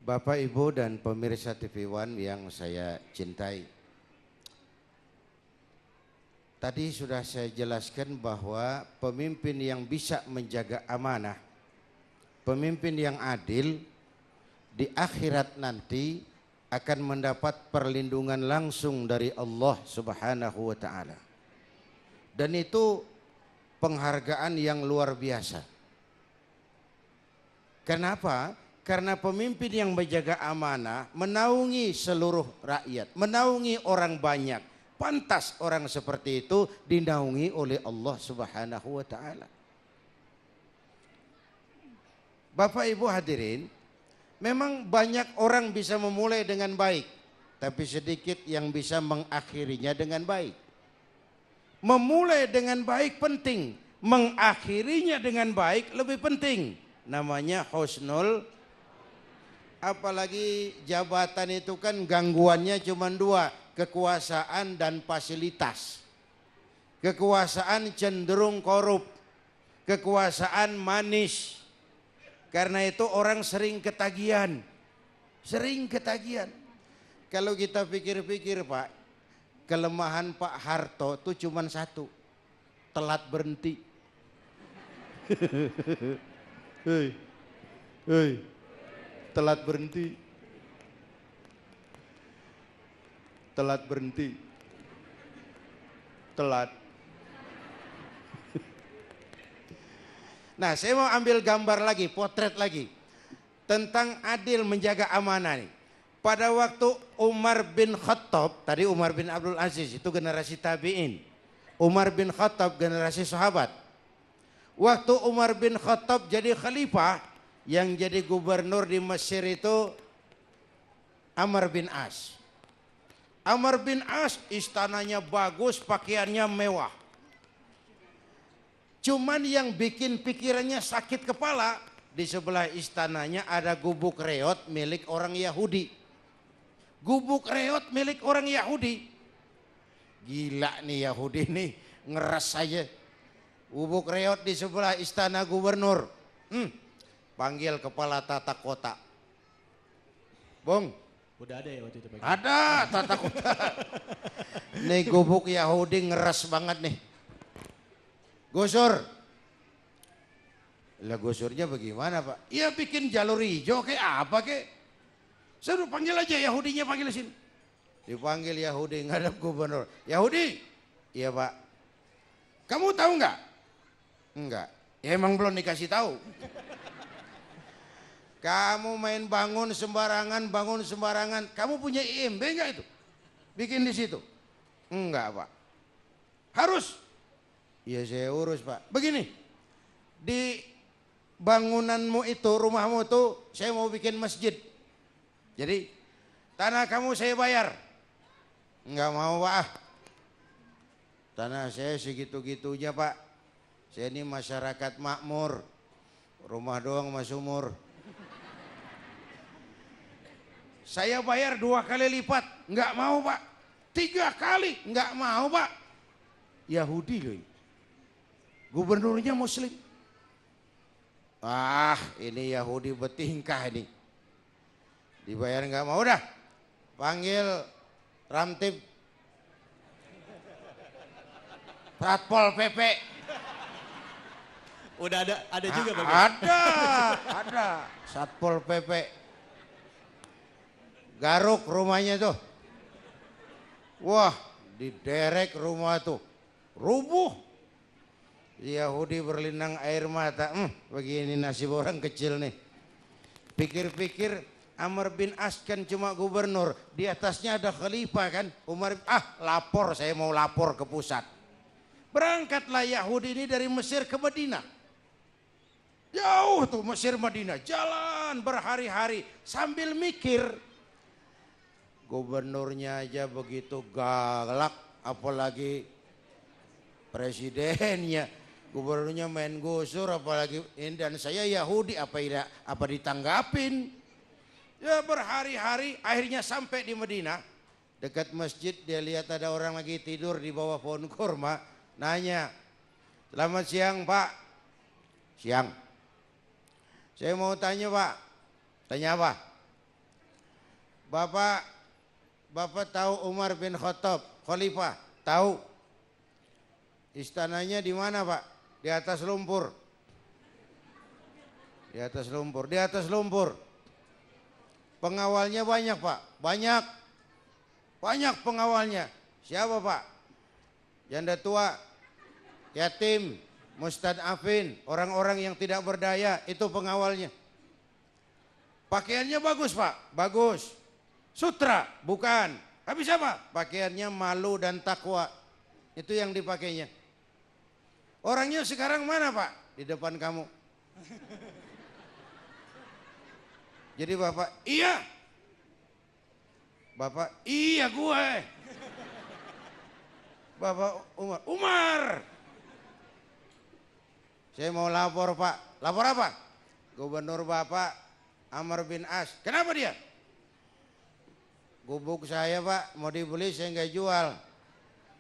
Bapak, Ibu, dan pemirsa TV One yang saya cintai. Tadi sudah saya jelaskan bahwa pemimpin yang bisa menjaga amanah, pemimpin yang adil, di akhirat nanti akan mendapat perlindungan langsung dari Allah Subhanahu wa Ta'ala. Dan itu penghargaan yang luar biasa. Kenapa? Karena pemimpin yang menjaga amanah menaungi seluruh rakyat, menaungi orang banyak. Pantas orang seperti itu dinaungi oleh Allah Subhanahu wa Ta'ala. Bapak Ibu hadirin, memang banyak orang bisa memulai dengan baik, tapi sedikit yang bisa mengakhirinya dengan baik. Memulai dengan baik penting, mengakhirinya dengan baik lebih penting. Namanya husnul. Apalagi jabatan itu kan gangguannya cuma dua, kekuasaan dan fasilitas. Kekuasaan cenderung korup, kekuasaan manis. Karena itu orang sering ketagihan. Kalau kita pikir-pikir Pak, kelemahan Pak Harto itu cuma satu, telat berhenti. Hei. Telat berhenti. Nah, saya mau ambil gambar lagi, potret lagi tentang adil menjaga amanah nih. Pada waktu Umar bin Khattab, tadi Umar bin Abdul Aziz itu generasi tabi'in. Umar bin Khattab generasi sahabat. Waktu Umar bin Khattab jadi khalifah, yang jadi gubernur di Mesir itu Amr bin As. Amr bin As istananya bagus, pakaiannya mewah. Cuman yang bikin pikirannya sakit kepala, di sebelah istananya ada gubuk reot milik orang Yahudi. Gubuk reot milik orang Yahudi. Gila nih Yahudi nih, ngeres saja. Gubuk reot di sebelah istana gubernur. Panggil kepala tata kota. Bung. Udah ada ya waktu itu? Ada tata kota. Nih gubuk Yahudi ngeres banget nih. Gusur. Lah gusurnya bagaimana Pak? Ya bikin jalur hijau kayak apa kayak. Suruh panggil aja Yahudinya, panggil sini. Dipanggil Yahudi ngadap gubernur. Yahudi. Iya Pak. Kamu tahu nggak? Enggak. Ya emang belum dikasih tahu. Kamu main bangun sembarangan. Kamu punya IMB enggak itu? Bikin di situ? Enggak Pak. Harus? Ya saya urus Pak. Begini, di bangunanmu itu, rumahmu itu, saya mau bikin masjid. Jadi tanah kamu saya bayar. Enggak mau Pak. Tanah saya segitu-gitunya Pak. Saya ini masyarakat makmur. Rumah doang mas umur. Saya bayar 2 kali lipat, nggak mau Pak. 3 kali, nggak mau Pak. Yahudi loh, gubernurnya Muslim. Ini Yahudi bertingkah ini. Dibayar nggak mau, dah panggil Ramtib, Satpol PP. Udah ada juga Bang? Ada Satpol PP. Garuk rumahnya tuh. Wah, diderek rumah tuh. Rubuh. Yahudi berlinang air mata. Begini nasib orang kecil nih. Pikir-pikir Amr bin As kan cuma gubernur. Di atasnya ada khalifah kan. Umar, lapor, saya mau lapor ke pusat. Berangkatlah Yahudi ini dari Mesir ke Madinah. Jauh tuh Mesir Madinah. Jalan berhari-hari sambil mikir. Gubernurnya aja begitu galak, apalagi presidennya. Gubernurnya main gusur, apalagi ini, dan saya Yahudi, apa ditanggapin? Ya berhari-hari, akhirnya sampai di Madinah. Dekat masjid dia lihat ada orang lagi tidur di bawah pohon kurma. Nanya, selamat siang Pak. Siang. Saya mau tanya Pak. Tanya apa? Bapak tahu Umar bin Khattab, khalifah? Tahu? Istananya di mana, Pak? Di atas lumpur. Di atas lumpur, di atas lumpur. Pengawalnya banyak, Pak. Banyak. Banyak pengawalnya. Siapa, Pak? Janda tua, yatim, mustad'afin, orang-orang yang tidak berdaya, itu pengawalnya. Pakaiannya bagus, Pak. Bagus. Sutra, bukan. Habis apa? Pakaiannya malu dan takwa. Itu yang dipakainya. Orangnya sekarang mana, Pak? Di depan kamu. Jadi Bapak, iya. Bapak, iya gue. Bapak Umar. Saya mau lapor, Pak. Lapor apa? Gubernur Bapak Amr bin As. Kenapa dia? Gubuk saya, Pak, mau dibeli saya nggak jual.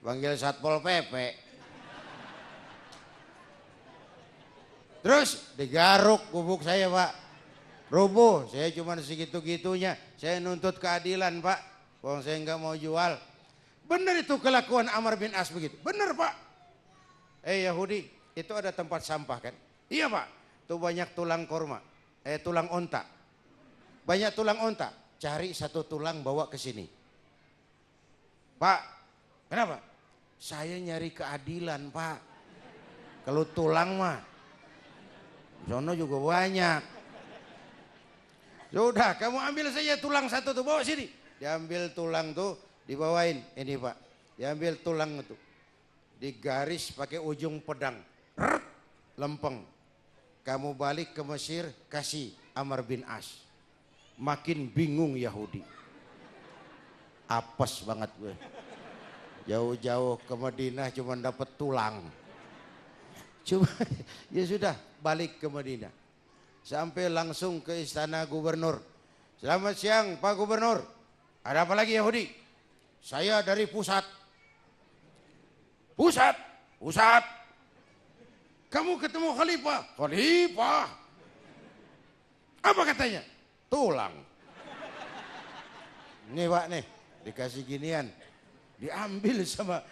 Panggil Satpol PP. Terus digaruk gubuk saya, Pak. Rubuh, saya cuma segitu-gitunya. Saya nuntut keadilan, Pak. Wong saya nggak mau jual. Benar itu kelakuan Amr bin As begitu. Benar, Pak. Yahudi, itu ada tempat sampah kan? Iya, Pak. Itu banyak tulang korma. Tulang onta. Banyak tulang onta. Cari satu tulang bawa ke sini. Pak, kenapa? Saya nyari keadilan, Pak. Kalau tulang mah, sono juga banyak. Sudah, kamu ambil saja tulang satu tuh, bawa sini. Diambil tulang tuh, dibawain. Ini, Pak. Diambil tulang itu. Digaris pakai ujung pedang. Lempeng. Kamu balik ke Mesir, kasih Amr bin As. Makin bingung Yahudi. Apes banget gue. Jauh-jauh ke Madinah cuma dapat tulang. Cuma ya sudah balik ke Madinah. Sampai langsung ke istana gubernur. Selamat siang Pak Gubernur. Ada apa lagi Yahudi? Saya dari pusat. Pusat? Pusat? Kamu ketemu khalifah? Khalifah? Apa katanya? Tulang. Nih Pak nih, dikasih ginian. Diambil sama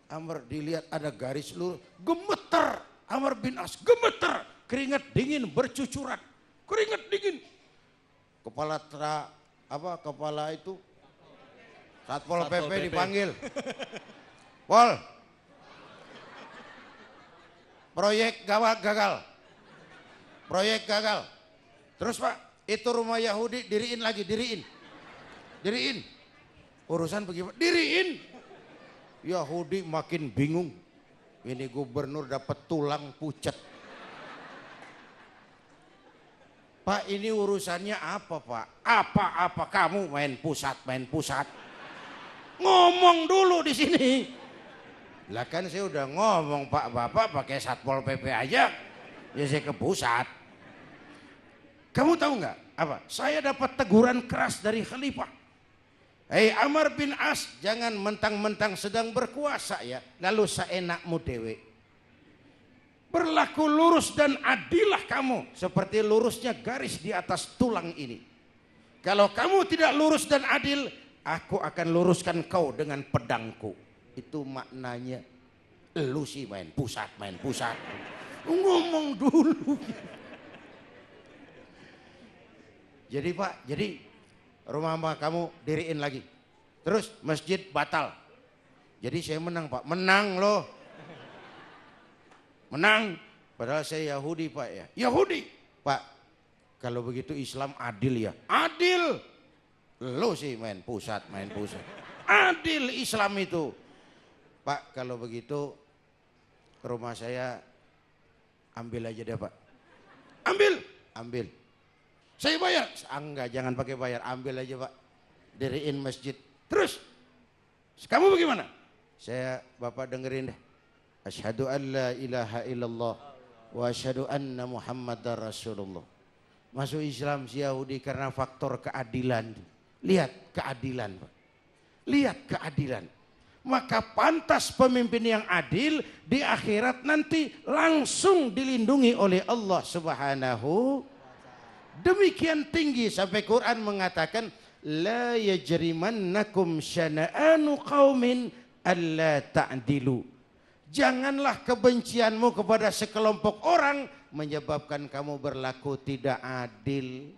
Amr, dilihat ada garis lurus. Gemeter Amr bin As, gemeter. Keringat dingin bercucuran. Keringat dingin. Kepala itu Satpol PP dipanggil. Pol. Proyek gagal. Proyek gagal. Terus Pak, itu rumah Yahudi diriin lagi, diriin. Urusan bagaimana? Diriin. Yahudi makin bingung. Ini gubernur dapat tulang pucat. Pak, ini urusannya apa, Pak? Apa kamu main pusat? Ngomong dulu di sini. Lah kan saya udah ngomong, Pak, Bapak pakai Satpol PP aja. Ya saya ke pusat. Kamu tahu nggak apa? Saya dapat teguran keras dari khalifah. Amr bin As, jangan mentang-mentang sedang berkuasa ya, lalu seenakmu dewe. Berlaku lurus dan adillah kamu seperti lurusnya garis di atas tulang ini. Kalau kamu tidak lurus dan adil, aku akan luruskan kau dengan pedangku. Itu maknanya. Lu sih main pusat. Ngomong dulu. Jadi Pak, rumah kamu diriin lagi. Terus masjid batal. Jadi saya menang, Pak. Menang loh. Menang. Padahal saya Yahudi, Pak ya. Yahudi. Pak, kalau begitu Islam adil ya. Adil. Lo sih main pusat. Adil Islam itu. Pak, kalau begitu rumah saya ambil aja deh, Pak. Ambil. Saya bayar. Enggak, jangan pakai bayar. Ambil aja, Pak. Diriin masjid. Terus, kamu bagaimana? Bapak dengerin deh. Asyhadu an la ilaha illallah wa asyhadu anna Muhammadar Rasulullah. Masuk Islam si Yahudi karena faktor keadilan. Lihat keadilan, Pak. Lihat keadilan. Maka pantas pemimpin yang adil di akhirat nanti langsung dilindungi oleh Allah Subhanahu. Demikian tinggi sampai Quran mengatakan la yajrimannakum syana'anu qaumin alla ta'dilu. Janganlah kebencianmu kepada sekelompok orang menyebabkan kamu berlaku tidak adil.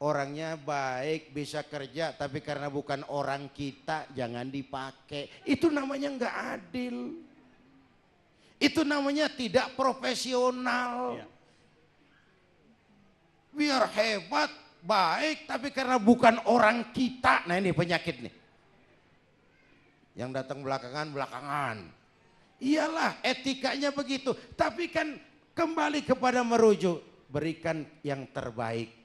Orangnya baik, bisa kerja, tapi karena bukan orang kita jangan dipakai. Itu namanya nggak adil. Itu namanya tidak profesional. Iya. Biar hebat, baik, tapi karena bukan orang kita. Nah ini penyakit nih. Yang datang belakangan. Iyalah etikanya begitu. Tapi kan kembali kepada merujuk. Berikan yang terbaik.